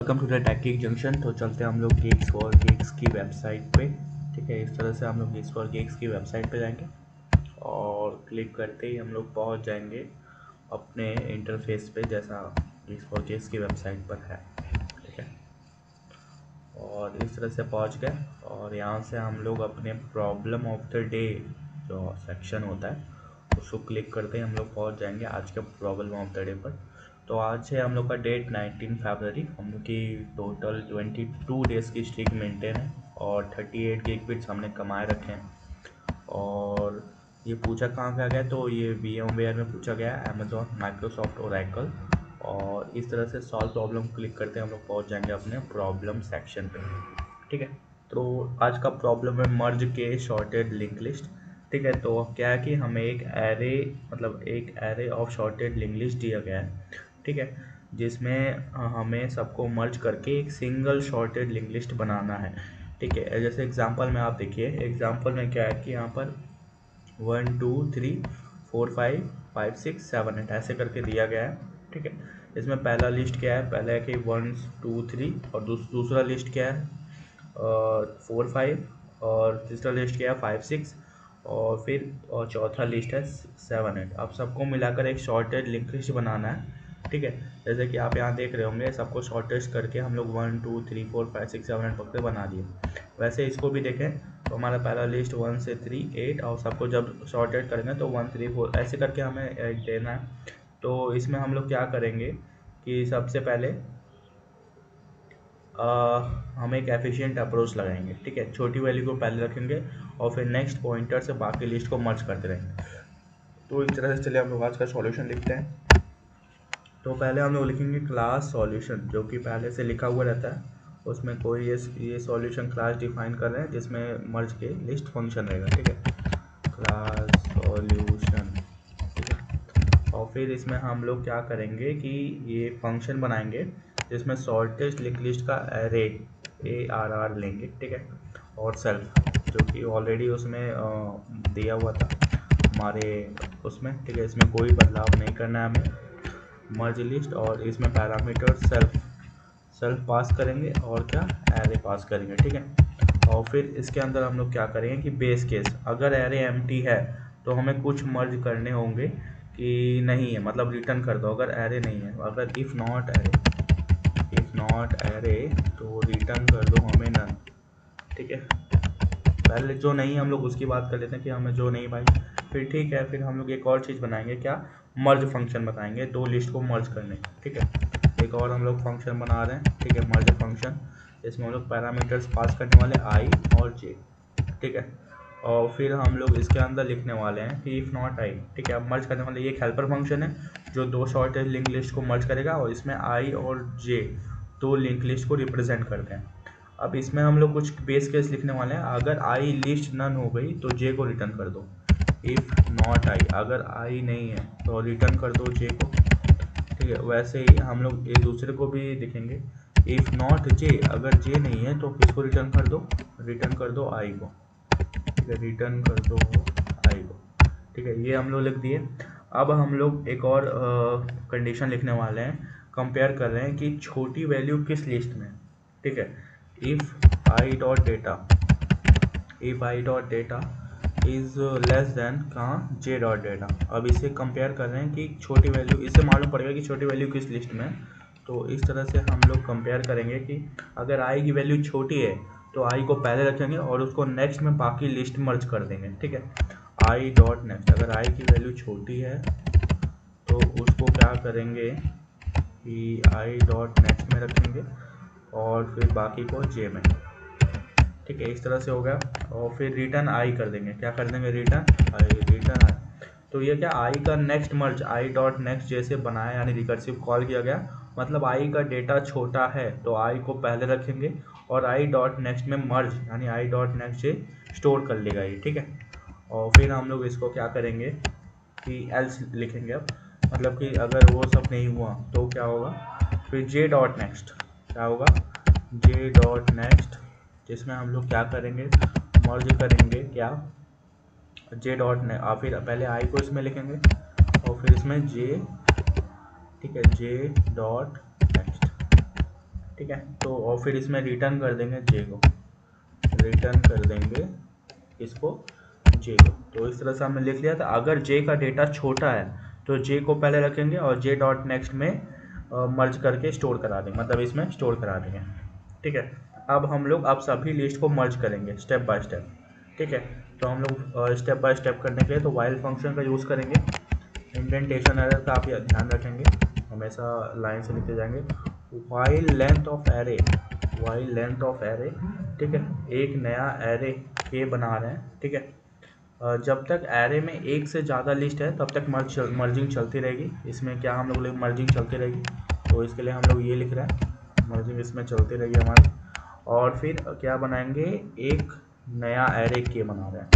Welcome to the tech junction. तो चलते हैं हम लोग गेक्स फॉर गेक्स की वेबसाइट पे। ठीक है, इस तरह से हम लोग गेक्स फॉर गेक्स की वेबसाइट पे जाएंगे और क्लिक करते ही हम लोग पहुंच जाएंगे अपने इंटरफेस पे, जैसा गेक्स फॉर गेक्स की वेबसाइट पर है। ठीक है, और इस तरह से पहुंच गए और यहाँ से हम लोग अपने प्रॉब्लम ऑफ द डे जो सेक्शन होता है उसको क्लिक करते ही हम लोग पहुंच जाएंगे आज के प्रॉब्लम ऑफ द डे पर। तो आज है हम लोग का डेट 19 फरवरी। हम लोग की टोटल 22 डेज़ की स्ट्रीक मेंटेन है और 38 गिगबिट्स हमने कमाए रखे हैं। और ये पूछा कहाँ का गया, तो ये VMware में पूछा गया, अमेजोन, माइक्रोसॉफ्ट, ओरेकल। और इस तरह से सॉल्व प्रॉब्लम क्लिक करते हैं हम लोग पहुँच जाएंगे अपने प्रॉब्लम सेक्शन पे। ठीक है, तो आज का प्रॉब्लम है मर्ज के शॉर्टेड लिंक लिस्ट। ठीक है, तो क्या है कि हमें एक एरे मतलब एक array of shorted link list दिया गया है। ठीक है, जिसमें हमें सबको मर्ज करके एक सिंगल शॉर्टेड लिंक लिस्ट बनाना है। ठीक है, जैसे एग्जांपल में आप देखिए, एग्जांपल में क्या है कि यहाँ पर 1 2 3 4 5 5 6 7 8 ऐसे करके दिया गया है। ठीक है, इसमें पहला लिस्ट क्या है, पहला है कि 1 2 3 और दूसरा लिस्ट क्या है 4 5 और तीसरा लिस्ट क्या है 5 6 और फिर और चौथा लिस्ट है 7 8। अब सबको मिलाकर एक शॉर्टेड लिंक लिस्ट बनाना है। ठीक है, जैसे कि आप यहाँ देख रहे होंगे सबको शॉर्टेज करके हम लोग 1 2 3 4 5 6 7 8 पकड़े बना दिए। वैसे इसको भी देखें तो हमारा पहला लिस्ट 1 से 3 8 और सबको जब शॉर्टेड करेंगे तो 1 3 4 ऐसे करके हमें एक देना है। तो इसमें हम लोग क्या करेंगे कि सबसे पहले हम एक एफिशिएंट अप्रोच लगाएंगे। ठीक है, छोटी वैल्यू को पहले रखेंगे और फिर नेक्स्ट पॉइंटर से बाकी लिस्ट को मर्ज करते रहेंगे। तो इस तरह से चलिए हम लोग आज का सॉल्यूशन लिखते हैं। तो पहले हम लोग लिखेंगे क्लास सॉल्यूशन, जो कि पहले से लिखा हुआ रहता है, उसमें कोई ये सॉल्यूशन क्लास डिफाइन कर रहे हैं जिसमें मर्ज के लिस्ट फंक्शन रहेगा। ठीक है, क्लास सॉल्यूशन। ठीक है, और फिर इसमें हम लोग क्या करेंगे कि ये फंक्शन बनाएंगे जिसमें शॉर्टेस्ट लिंक लिस्ट का एरे ARR लेंगे। ठीक है, और सेल्फ जो कि ऑलरेडी उसमें दिया हुआ था हमारे उसमें। ठीक है, इसमें कोई बदलाव नहीं करना है हमें। मर्ज लिस्ट और इसमें पैरामीटर सेल्फ पास करेंगे और क्या एरे पास करेंगे। ठीक है, और फिर इसके अंदर हम लोग क्या करेंगे कि बेस केस अगर एरे एम्प्टी है तो हमें कुछ मर्ज करने होंगे कि नहीं है, मतलब रिटर्न कर दो अगर एरे नहीं है। अगर इफ़ नॉट एरे तो रिटर्न कर दो हमें नन। ठीक है, पहले जो नहीं हम लोग उसकी बात कर लेते हैं कि हमें जो नहीं भाई। फिर ठीक है, फिर हम लोग एक और चीज़ बनाएंगे, क्या मर्ज फंक्शन बताएंगे दो लिस्ट को मर्ज करने। ठीक है, एक और हम लोग फंक्शन बना रहे हैं। ठीक है, मर्ज फंक्शन, इसमें हम लोग पैरामीटर्स पास करने वाले आई और जे। ठीक है, और फिर हम लोग इसके अंदर लिखने वाले हैं कि इफ़ नॉट आई। ठीक है, अब मर्ज करने वाले ये एक हेल्पर फंक्शन है जो दो शॉर्टेज लिंक लिस्ट को मर्ज करेगा और इसमें आई और जे दो लिंक लिस्ट को रिप्रेजेंट करते हैं। अब इसमें हम लोग कुछ बेस केस लिखने वाले हैं, अगर आई लिस्ट नन हो गई तो जे को रिटर्न कर दो। इफ़ नॉट आई, अगर आई नहीं है तो रिटर्न कर दो जे को। ठीक है, वैसे ही हम लोग एक दूसरे को भी लिखेंगे, इफ़ नॉट जे, अगर जे नहीं है तो किसको रिटर्न कर दो, रिटर्न कर दो आई को। ठीक है, रिटर्न कर दो आई को। ठीक है, ये हम लोग लिख दिए। अब हम लोग एक और कंडीशन लिखने वाले हैं, कंपेयर कर रहे हैं कि छोटी वैल्यू किस लिस्ट में। ठीक है, if I dot data is less than कहाँ जे डॉट डेटा। अब इसे कंपेयर कर रहे हैं कि छोटी वैल्यू, इससे मालूम पड़ेगा कि छोटी वैल्यू किस लिस्ट में। तो इस तरह से हम लोग कंपेयर करेंगे कि अगर आई की वैल्यू छोटी है तो आई को पहले रखेंगे और उसको नेक्स्ट में बाकी लिस्ट मर्ज कर देंगे। ठीक है, आई डॉट नेक्स्ट, अगर आई की वैल्यू छोटी है तो उसको क्या करेंगे कि आई डॉट नेक्स्ट में रखेंगे और फिर बाकी को जे में। ठीक है, इस तरह से हो गया। और फिर रिटर्न आई कर देंगे, क्या कर देंगे रिटर्न आई। तो ये क्या आई का next merge I dot next जैसे बनाया, यानी रिकर्सिव कॉल किया गया, मतलब आई का डेटा छोटा है तो आई को पहले रखेंगे और आई डॉट नेक्स्ट में मर्ज यानी आई डॉट नेक्स्ट से स्टोर कर लेगा ये। ठीक है, और फिर हम लोग इसको क्या करेंगे कि एल्स लिखेंगे। अब मतलब कि अगर वो सब नहीं हुआ तो क्या होगा, फिर जे डॉट नेक्स्ट क्या होगा, जे डॉट नेक्स्ट, जिसमें हम लोग क्या करेंगे मर्ज करेंगे क्या जे डॉट ने, फिर पहले आई को इसमें लिखेंगे और फिर इसमें जे। ठीक है, जे डॉट नेक्स्ट। ठीक है। तो और फिर इसमें रिटर्न कर देंगे जे को, रिटर्न कर देंगे इसको जे को। तो इस तरह से हमने लिख लिया था। अगर जे का डेटा छोटा है तो जे को पहले रखेंगे और जे डॉट नेक्स्ट में मर्ज करके स्टोर करा देंगे, मतलब इसमें स्टोर करा देंगे। ठीक है। अब हम लोग अब सभी लिस्ट को मर्ज करेंगे स्टेप बाय स्टेप। ठीक है। तो हम लोग स्टेप बाय स्टेप करने के लिए तो वाइल फंक्शन का यूज़ करेंगे। इंडेंटेशन एरर का आप ध्यान रखेंगे, हमेशा लाइन से लिखते जाएंगे। While length of array, while length of array, ठीक है। एक नया एरे के बना रहे हैं, ठीक है। जब तक एरे में एक से ज़्यादा लिस्ट है तब तक मर्जिंग चलती रहेगी। इसमें क्या हम लोग मर्जिंग चलती रहेगी, तो इसके लिए हम लोग ये लिख रहे हैं मर्जिंग इसमें चलती रहेगी हमारी। और फिर क्या बनाएंगे, एक नया एरे के बना रहे हैं,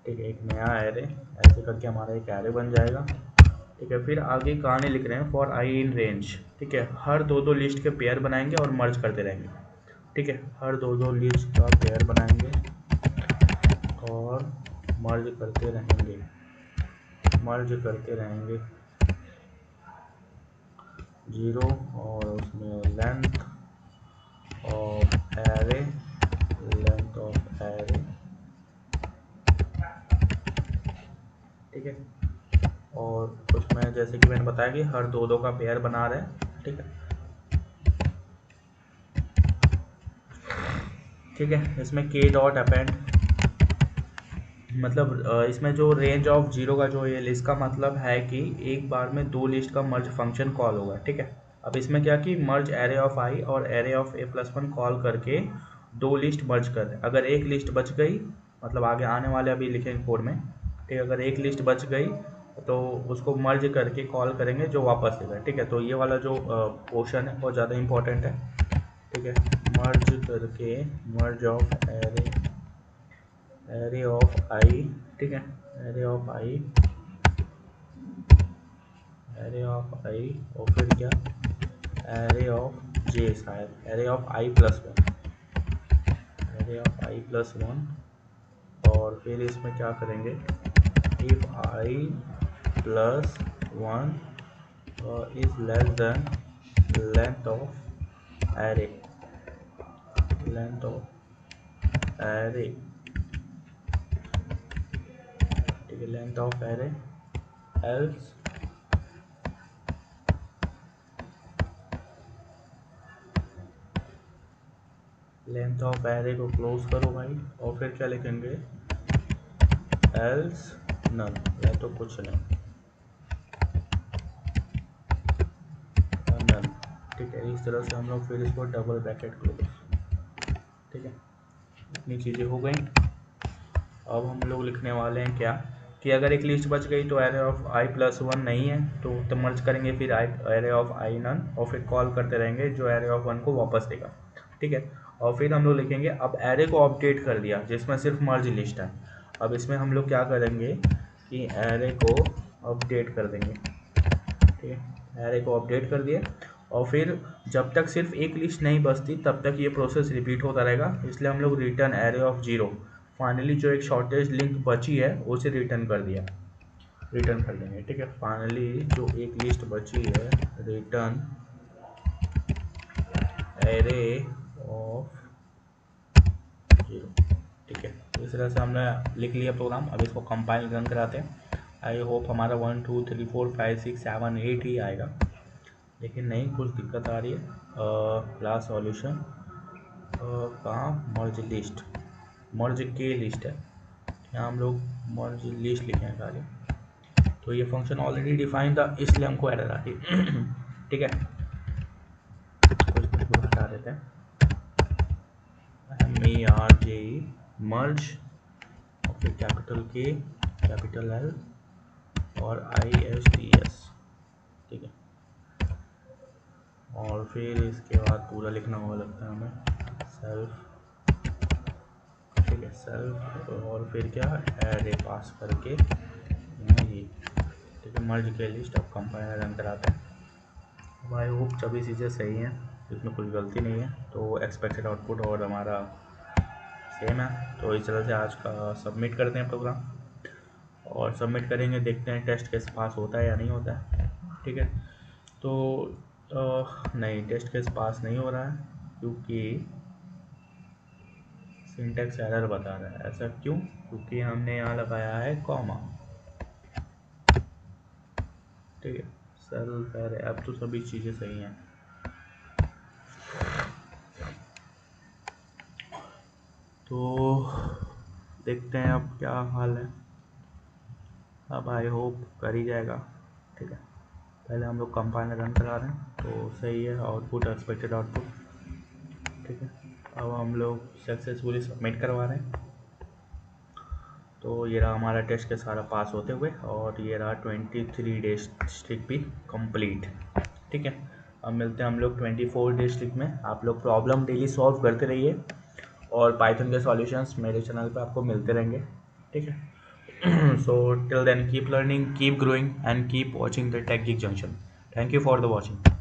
ठीक है। एक नया एरे ऐसे करके हमारा एक एरे बन जाएगा, ठीक है। फिर आगे कहानी लिख रहे हैं फॉर आई इन रेंज, ठीक है। हर दो लिस्ट के पेयर बनाएंगे और मर्ज करते रहेंगे, ठीक है। हर दो लिस्ट का पेयर बनाएंगे और मर्ज करते रहेंगे, मर्ज करते रहेंगे। 0 और उसमें length of array, length of array, ठीक है। और उसमें जैसे कि मैंने बताया कि हर दो का पेयर बना रहे हैं, ठीक है। ठीक है। इसमें के डॉट अपेंड, मतलब इसमें जो रेंज ऑफ 0 का जो ये इसका मतलब है कि एक बार में दो लिस्ट का मर्ज फंक्शन कॉल होगा, ठीक है। अब इसमें क्या कि मर्ज एरे ऑफ आई और एरे ऑफ a+1 कॉल करके दो लिस्ट मर्ज कर रहे हैं। अगर एक लिस्ट बच गई, मतलब आगे आने वाले अभी लिखेंगे कोड में, ठीक है। अगर एक लिस्ट बच गई तो उसको मर्ज करके कॉल करेंगे जो वापस देगा, ठीक है। तो ये वाला जो पोर्शन है बहुत ज़्यादा इंपॉर्टेंट है, ठीक है। मर्ज करके, merge of array, array of i, ठीक है। Array of i, array of i और फिर क्या, एरे ऑफ जे, शायद array of i+1, array of i+1। और फिर इसमें क्या करेंगे, if i+1 is less than length of array, length of array, ठीक है। Length of array else length of array को क्लोज करो भाई, और फिर क्या लिखेंगे, एल्स नल, या तो कुछ नहीं, नल, ठीक है। इस तरह से हम लोग फिर इसको डबल ब्रैकेट क्लोज, ठीक है। इतनी चीज़ें हो गई। अब हम लोग लिखने वाले हैं क्या कि अगर एक लिस्ट बच गई तो एरे ऑफ i+1 नहीं है तो मर्ज करेंगे फिर एरे ऑफ आई नन और फिर कॉल करते रहेंगे जो एरे ऑफ 1 को वापस देगा, ठीक है। और फिर हम लोग लिखेंगे अब एरे को अपडेट कर दिया जिसमें सिर्फ मर्ज लिस्ट है। अब इसमें हम लोग क्या करेंगे कि एरे को अपडेट कर देंगे, ठीक है। एरे को अपडेट कर दिए और फिर जब तक सिर्फ एक लिस्ट नहीं बचती तब तक ये प्रोसेस रिपीट होता रहेगा, इसलिए हम लोग रिटर्न एरे ऑफ 0, फाइनली जो एक शॉर्टेज लिंक बची है उसे रिटर्न कर दिया, रिटर्न कर देंगे, ठीक है। फाइनली जो एक लिस्ट बची है, रिटर्न एरे ऑफ 0, ठीक है। इस तरह से हमने लिख लिया प्रोग्राम। अब इसको कंपाइल रन कराते हैं। आई होप हमारा 1 2 3 4 5 6 7 8 ही आएगा, लेकिन नहीं, कुछ दिक्कत आ रही है। लास्ट सॉल्यूशन कहाँ, मर्ज लिस्ट, मर्ज के लिस्ट है यहाँ, हम लोग मर्ज लिस्ट लिखे हैं खाली। तो ये फंक्शन ऑलरेडी डिफाइन था इसलिए हमको एरर आती है, ठीक है। कुछ बिल्कुल हटा देते हैं, MERJ मर्ज और फिर कैपिटल के, कैपिटल L और ISTS, ठीक है। और फिर इसके बाद पूरा लिखना होगा लगता है हमें, सेल्फ, ठीक है, सेल्फ और फिर क्या, एरे पास करके ये, ठीक है। मर्ज के लिस्ट अब कंपाइलर रन कराते हैं। आई होप सभी चीज़ें सही हैं, इसमें कुछ गलती नहीं है, तो एक्सपेक्टेड आउटपुट और हमारा सेम है। तो इस तरह से आज का सबमिट करते हैं प्रोग्राम, और सबमिट करेंगे, देखते हैं टेस्ट कैसे पास होता है या नहीं होता है, ठीक है। तो नहीं, टेस्ट केस पास नहीं हो रहा है क्योंकि सिंटैक्स एरर बता रहा है। ऐसा क्यों? क्योंकि हमने यहाँ लगाया है कॉमा। ठीक है, सेल्फ एरर। अब तो सभी चीज़ें सही हैं। तो देखते हैं अब क्या हाल है। अब आई होप कर ही जाएगा। ठीक है, पहले हम लोग कंपाइलर रन करा रहे हैं तो सही है। Output expected output. ठीक है, अब हम लोग सक्सेसफुली सबमिट करवा रहे हैं। तो ये रहा हमारा टेस्ट के सारा पास होते हुए, और ये रहा 23 डे स्ट्रिक भी कंप्लीट। ठीक है, अब मिलते हैं हम लोग 24 डे स्ट्रिक में। आप लोग प्रॉब्लम डेली सॉल्व करते रहिए और पाइथन के सॉल्यूशंस मेरे चैनल पे आपको मिलते रहेंगे। ठीक है, so till then keep learning, keep growing and keep watching the tech geek junction. Thank you for the watching.